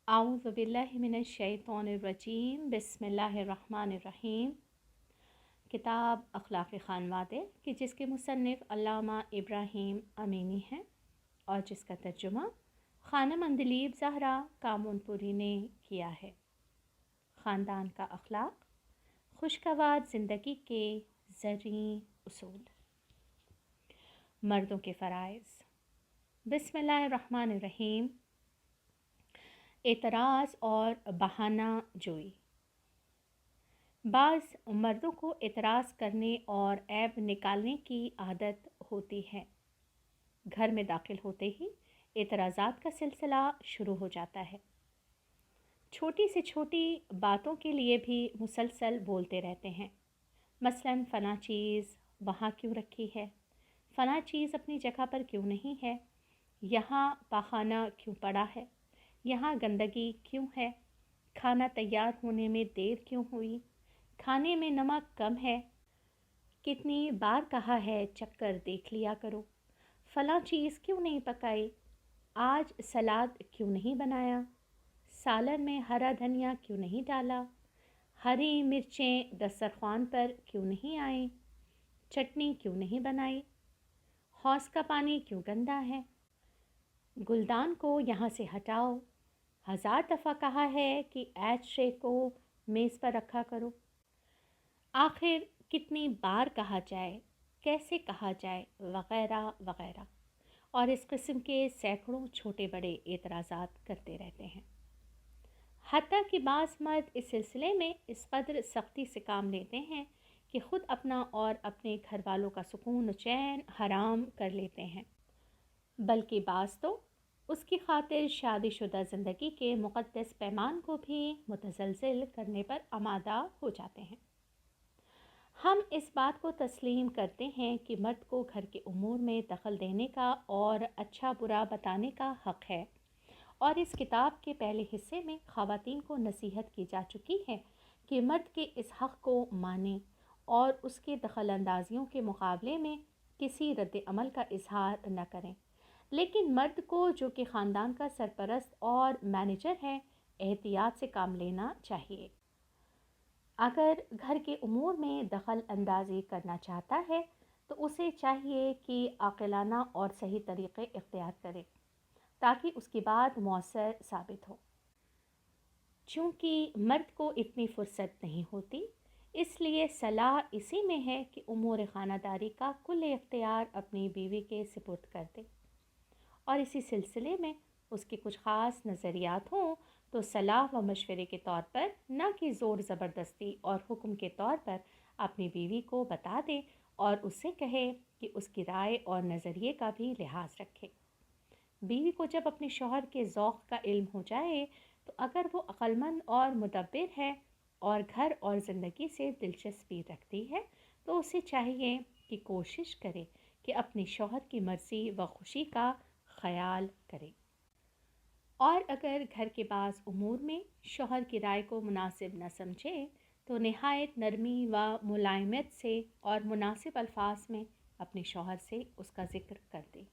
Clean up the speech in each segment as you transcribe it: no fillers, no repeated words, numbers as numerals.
अऊज़ु बिल्लाहि मिनश्शैतानिर्रजीम बिस्मिल्लाहिर्रहमानिर्रहीम। किताब अखलाक़ ख़ानवादे कि जिसके मुसन्निफ़ अल्लामा इब्राहीम अमीनी हैं और जिसका तर्जुमा ख़ानम अंदलीब ज़हरा कामनपुरी ने किया है। ख़ानदान का अखलाक़, खुशगवार ज़िंदगी के ज़रूरी उसूल। मर्दों के फ़राइज़। बिस्मिल्लाहिर्रहमानिर्रहीम। एतराज़ और बहाना जोई। बाज़ मर्दों को एतराज़ करने और ऐब निकालने की आदत होती है। घर में दाखिल होते ही एतराज़ात का सिलसिला शुरू हो जाता है। छोटी से छोटी बातों के लिए भी मुसलसल बोलते रहते हैं। मसलन फ़लाँ चीज़ वहाँ क्यों रखी है, फ़लाँ चीज़ अपनी जगह पर क्यों नहीं है, यहाँ पाखाना क्यों पड़ा है, यहाँ गंदगी क्यों है, खाना तैयार होने में देर क्यों हुई, खाने में नमक कम है, कितनी बार कहा है चक्कर देख लिया करो, फ़लाँ चीज़ क्यों नहीं पकाई, आज सलाद क्यों नहीं बनाया, सालन में हरा धनिया क्यों नहीं डाला, हरी मिर्चें दस्तरख़्वान पर क्यों नहीं आई, चटनी क्यों नहीं बनाई, हौज़ का पानी क्यों गंदा है, गुलदान को यहाँ से हटाओ, 1000 दफ़ा कहा है कि ऐश ट्रे को मेज़ पर रखा करो। आखिर कितनी बार कहा जाए, कैसे कहा जाए, वग़ैरह वग़ैरह। और इस किस्म के सैकड़ों छोटे बड़े एतराज़ात करते रहते हैं। हत्ता कि बाज़ मर्द इस सिलसिले में इस कदर सख्ती से काम लेते हैं कि ख़ुद अपना और अपने घर वालों का सुकून चैन हराम कर लेते हैं, बल्कि बाज़ तो उसकी खातिर शादीशुदा ज़िंदगी के मुक़द्दस पैमान को भी मुतज़लज़िल करने पर आमादा हो जाते हैं। हम इस बात को तस्लीम करते हैं कि मर्द को घर के उमूर में दखल देने का और अच्छा बुरा बताने का हक़ है, और इस किताब के पहले हिस्से में ख़वातीन को नसीहत की जा चुकी है कि मर्द के इस हक़ को मानें और उसके दखल अंदाजियों के मुकाबले में किसी रद्द अमल का इजहार न करें। लेकिन मर्द को, जो कि ख़ानदान का सरपरस्त और मैनेजर है, एहतियात से काम लेना चाहिए। अगर घर के उमूर में दखल अंदाज़ी करना चाहता है तो उसे चाहिए कि आक़िलाना और सही तरीक़े इख्तियार करे ताकि उसकी बात मौसर साबित हो। चूँकि मर्द को इतनी फ़ुर्सत नहीं होती, इसलिए सलाह इसी में है कि उमूर ख़ानादारी का कुल इख्तियार अपनी बीवी के सुपुर्द कर दे, और इसी सिलसिले में उसके कुछ ख़ास नज़रियात हों तो सलाह व मशवरे के तौर पर, न कि ज़ोर ज़बरदस्ती और हुक्म के तौर पर, अपनी बीवी को बता दे और उससे कहे कि उसकी राय और नज़रिए का भी लिहाज रखे। बीवी को जब अपने शौहर के ज़ौक़ का इल्म हो जाए तो अगर वो अक़लमंद और मुदब्बिर है और घर और ज़िंदगी से दिलचस्पी रखती है तो उसे चाहिए कि कोशिश करे कि अपने शौहर की मर्ज़ी व खुशी का ख़याल करे। और अगर घर के बाज़ उमूर में शौहर की राय को मुनासिब न समझे तो नहायत नरमी व मुलायमत से और मुनासिब अल्फाज में अपने शौहर से उसका ज़िक्र कर दे।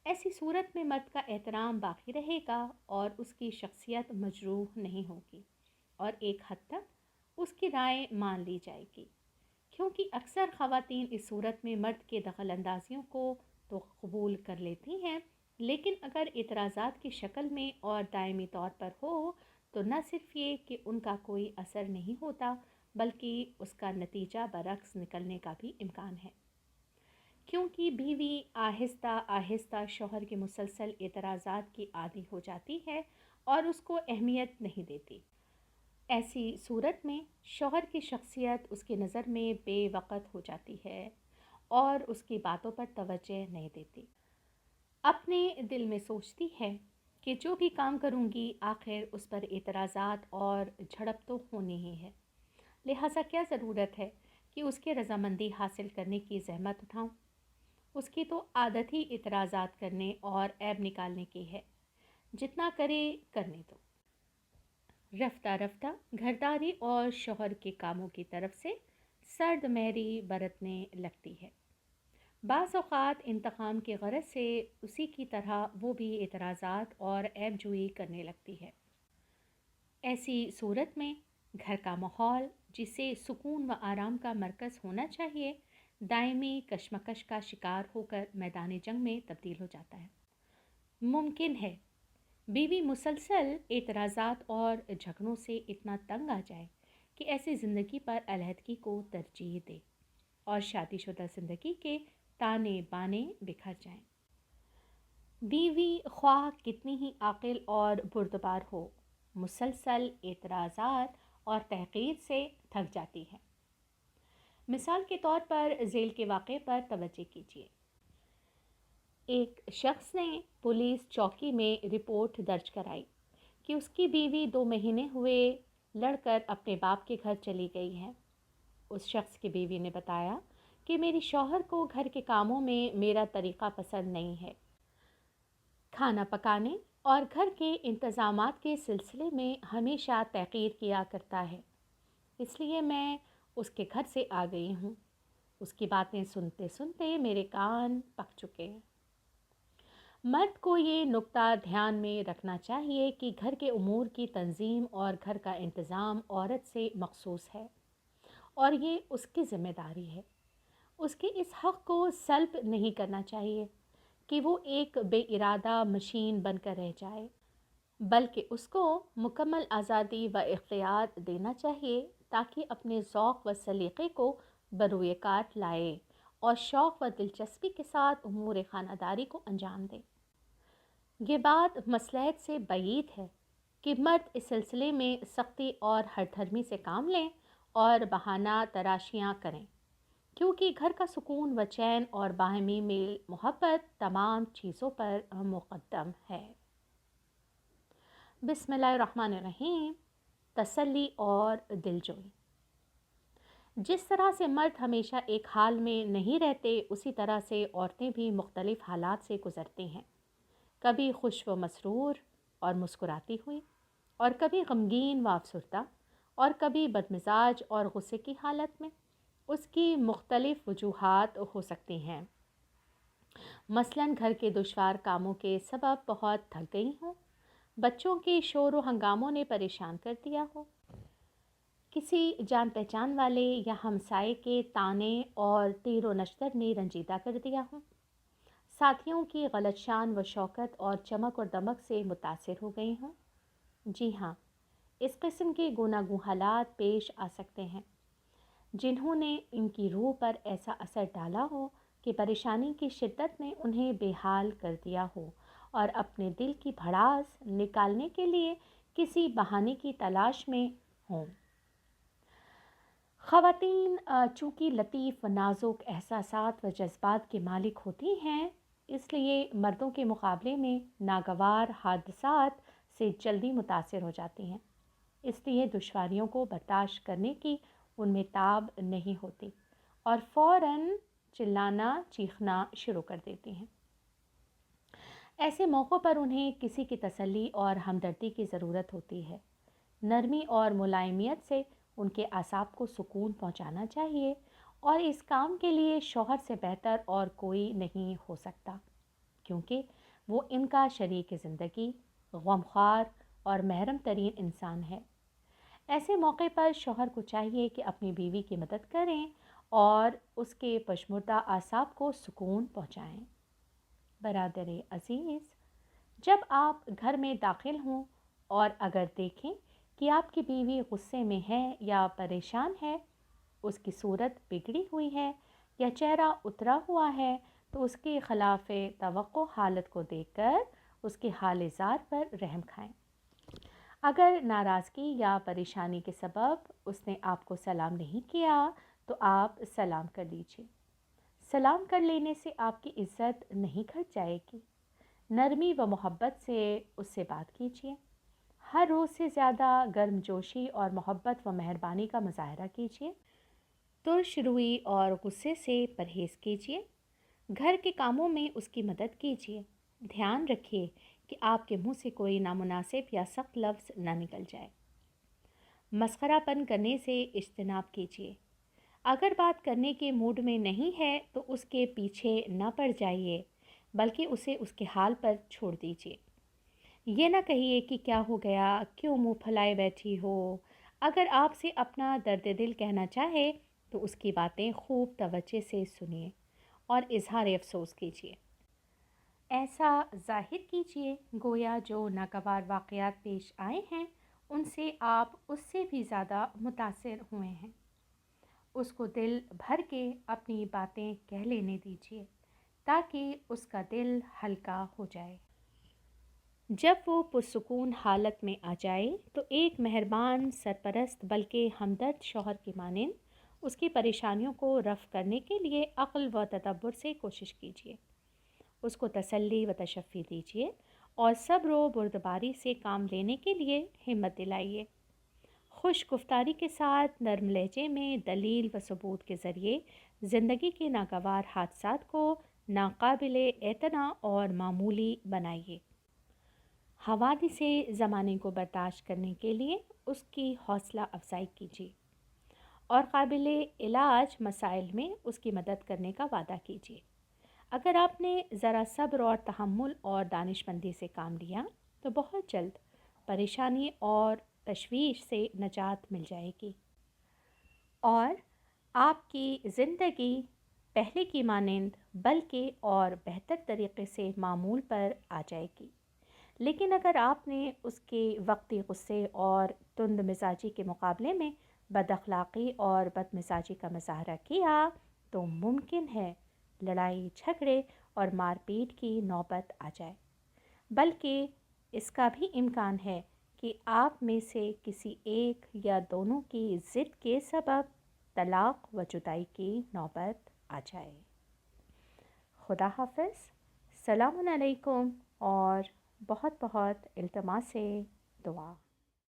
ऐसी सूरत में मर्द का एहतराम बाकी रहेगा और उसकी शख्सियत मजरूह नहीं होगी और एक हद तक उसकी राय मान ली जाएगी, क्योंकि अक्सर ख़वातीन इस सूरत में मर्द के दखल अंदाजियों को तो कबूल कर लेती हैं, लेकिन अगर एतराज़ात की शक्ल में और दायमी तौर पर हो तो न सिर्फ ये कि उनका कोई असर नहीं होता, बल्कि उसका नतीजा बरअक्स निकलने का भी इम्कान है, क्योंकि बीवी आहिस्ता आहिस्ता शौहर के मुसलसल एतराज़ात की आदी हो जाती है और उसको अहमियत नहीं देती। ऐसी सूरत में शौहर की शख्सियत उसकी नज़र में बेवक़्त हो जाती है और उसकी बातों पर तवज्जो नहीं देती। अपने दिल में सोचती है कि जो भी काम करूँगी आखिर उस पर एतराज़ात और झड़प तो होनी ही है, लिहाजा क्या ज़रूरत है कि उसकी रज़ामंदी हासिल करने की ज़हमत उठाऊँ। उसकी तो आदत ही एतराज़ात करने और ऐब निकालने की है, जितना करे करने दो। रफ्ता रफ्ता घरदारी और शौहर के कामों की तरफ से सर्द महरी बरतने लगती है। बाज़ औक़ात इंतकाम की गरज से उसी की तरह वो भी एतराज़ात और ऐब जोई करने लगती है। ऐसी सूरत में घर का माहौल, जिसे सुकून व आराम का मरकज़ होना चाहिए, दायमी कशमकश का शिकार होकर मैदान जंग में तब्दील हो जाता है। मुमकिन है बीवी मुसलसल एतराज़ात और झगड़ों से इतना तंग आ जाए कि ऐसी ज़िंदगी पर अलहदगी को तरजीह दे और शादीशुदा ज़िंदगी के ताने बाने बिखर जाएं। बीवी ख्वाह कितनी ही आकिल और बुर्दबार हो, मुसलसल एतराज़ात और तहक़ीर से थक जाती है। मिसाल के तौर पर झेल के वाक़े पर तवज्जो कीजिए। एक शख्स ने पुलिस चौकी में रिपोर्ट दर्ज कराई कि उसकी बीवी 2 महीने हुए लड़कर अपने बाप के घर चली गई है। उस शख्स की बीवी ने बताया कि मेरे शौहर को घर के कामों में मेरा तरीक़ा पसंद नहीं है। खाना पकाने और घर के इंतज़ामात के सिलसिले में हमेशा तहक़ीर किया करता है, इसलिए मैं उसके घर से आ गई हूँ। उसकी बातें सुनते सुनते मेरे कान पक चुके हैं। मर्द को ये नुक्ता ध्यान में रखना चाहिए कि घर के उमूर की तंजीम और घर का इंतज़ाम औरत से मखसूस है और ये उसकी ज़िम्मेदारी है। उसके इस हक़ को सल्ब नहीं करना चाहिए कि वो एक बेइरादा मशीन बनकर रह जाए, बल्कि उसको मुकम्मल आज़ादी व इख्तियार देना चाहिए ताकि अपने ज़ौक़ व सलीक़े को बरूए कार लाए और शौक़ व दिलचस्पी के साथ उमूर ख़ानदारी को अंजाम दे। ये बात मसलहत से बईद है कि मर्द इस सिलसिले में सख्ती और हठधर्मी से काम लें और बहाना तराशियाँ करें, क्योंकि घर का सुकून व चैन और बाहमी मेल मोहब्बत तमाम चीज़ों पर मुक़द्दम है। बिस्मिल्लाहिर्रहमानिर्रहीम। तसल्ली और दिलजोई। जिस तरह से मर्द हमेशा एक हाल में नहीं रहते, उसी तरह से औरतें भी मुख्तलिफ़ हालात से गुज़रती हैं। कभी खुश व मसरूर और मुस्कुराती हुई, और कभी गमगीन व अफसरदा, और कभी बदमिजाज और गुस्से की हालत में। उसकी मुख्तलिफ़ वजूहात हो सकती हैं। मसलन घर के दुश्वार कामों के सबब बहुत थक गई हो, बच्चों के शोर व हंगामों ने परेशान कर दिया हो, किसी जान पहचान वाले या हमसाए के ताने और तीर व नश्तर ने रंजीदा कर दिया हो, साथियों की गलत शान व शौकत और चमक और दमक से मुतासिर हो गई हों। जी हाँ, इस किस्म के गुनागू हालात पेश आ सकते हैं जिन्होंने इनकी रूह पर ऐसा असर डाला हो कि परेशानी की शिद्दत ने उन्हें बेहाल कर दिया हो और अपने दिल की भड़ास निकालने के लिए किसी बहाने की तलाश में हों। ख़वातीन चूँकि लतीफ़ व नाजुक एहसासात व जज्बात के मालिक होती हैं, इसलिए मर्दों के मुकाबले में नागवार हादसात से जल्दी मुतासिर हो जाती हैं। इसलिए दुश्वारियों को बर्दाश्त करने की उनमें ताब नहीं होती और फ़ौरन चिल्लाना चीखना शुरू कर देती हैं। ऐसे मौक़ों पर उन्हें किसी की तसल्ली और हमदर्दी की ज़रूरत होती है। नरमी और मुलायमियत से उनके आसाब को सुकून पहुंचाना चाहिए और इस काम के लिए शौहर से बेहतर और कोई नहीं हो सकता, क्योंकि वो इनका शरीक ज़िंदगी, गमख्वार और महरम तरीन इंसान है। ऐसे मौके पर शौहर को चाहिए कि अपनी बीवी की मदद करें और उसके पशमुर्दा आसाब को सुकून पहुंचाएं। बरादर अज़ीज़, जब आप घर में दाखिल हों और अगर देखें कि आपकी बीवी गुस्से में है या परेशान है, उसकी सूरत बिगड़ी हुई है या चेहरा उतरा हुआ है, तो उसके ख़िलाफ़ तवक्को हालत को देखकर उसके हाल-ए-ज़ार पर रहम खाएं। अगर नाराज़गी या परेशानी के सबब उसने आपको सलाम नहीं किया, तो आप सलाम कर लीजिए। सलाम कर लेने से आपकी इज़्ज़त नहीं घट जाएगी। नरमी व मोहब्बत से उससे बात कीजिए। हर रोज़ से ज़्यादा गर्मजोशी और मोहब्बत व मेहरबानी का मुज़ाहरा कीजिए। तुर्श रुई और गुस्से से परहेज़ कीजिए। घर के कामों में उसकी मदद कीजिए। ध्यान रखिए कि आपके मुंह से कोई नामुनासिब या सख्त लफ्ज़ ना निकल जाए। मस्खरापन करने से इज्तनाब कीजिए। अगर बात करने के मूड में नहीं है तो उसके पीछे न पड़ जाइए, बल्कि उसे उसके हाल पर छोड़ दीजिए। یہ نہ کہیے کہ کیا ہو گیا، کیوں منہ پھیلائے بیٹھی ہو۔ اگر آپ سے اپنا درد دل کہنا چاہے تو اس کی باتیں خوب توجہ سے سنیے اور اظہار افسوس کیجیے۔ ایسا ظاہر کیجیے گویا جو ناگوار واقعات پیش آئے ہیں ان سے آپ اس سے بھی زیادہ متاثر ہوئے ہیں۔ اس کو دل بھر کے اپنی باتیں کہہ لینے دیجیے تاکہ اس کا دل ہلکا ہو جائے۔ جب وہ پرسکون حالت میں آ جائے تو ایک مہربان سرپرست بلکہ ہمدرد شوہر کی مانند اس کی پریشانیوں کو رفع کرنے کے لیے عقل و تدبر سے کوشش کیجیے۔ اس کو تسلی و تشفی دیجیے اور صبر و بردباری سے کام لینے کے لیے ہمت دلائیے۔ خوش گفتاری کے ساتھ نرم لہجے میں دلیل و ثبوت کے ذریعے زندگی کے ناگوار حادثات کو ناقابل اعتنا اور معمولی بنائیے۔ حوادث زمانے کو برداشت کرنے کے لیے اس کی حوصلہ افزائی کیجیے اور قابل علاج مسائل میں اس کی مدد کرنے کا وعدہ کیجیے۔ اگر آپ نے ذرا صبر اور تحمل اور دانش مندی سے کام لیا تو بہت جلد پریشانی اور تشویش سے نجات مل جائے گی اور آپ کی زندگی پہلے کی مانند بلکہ اور بہتر طریقے سے معمول پر آ جائے گی۔ لیکن اگر آپ نے اس کے وقتی غصے اور تند مزاجی کے مقابلے میں بد اخلاقی اور بد مزاجی کا مظاہرہ کیا تو ممکن ہے لڑائی جھگڑے اور مار پیٹ کی نوبت آ جائے، بلکہ اس کا بھی امکان ہے کہ آپ میں سے کسی ایک یا دونوں کی ضد کے سبب طلاق و جدائی کی نوبت آ جائے۔ خدا حافظ، السلام علیکم اور بہت بہت التماس سے دعا۔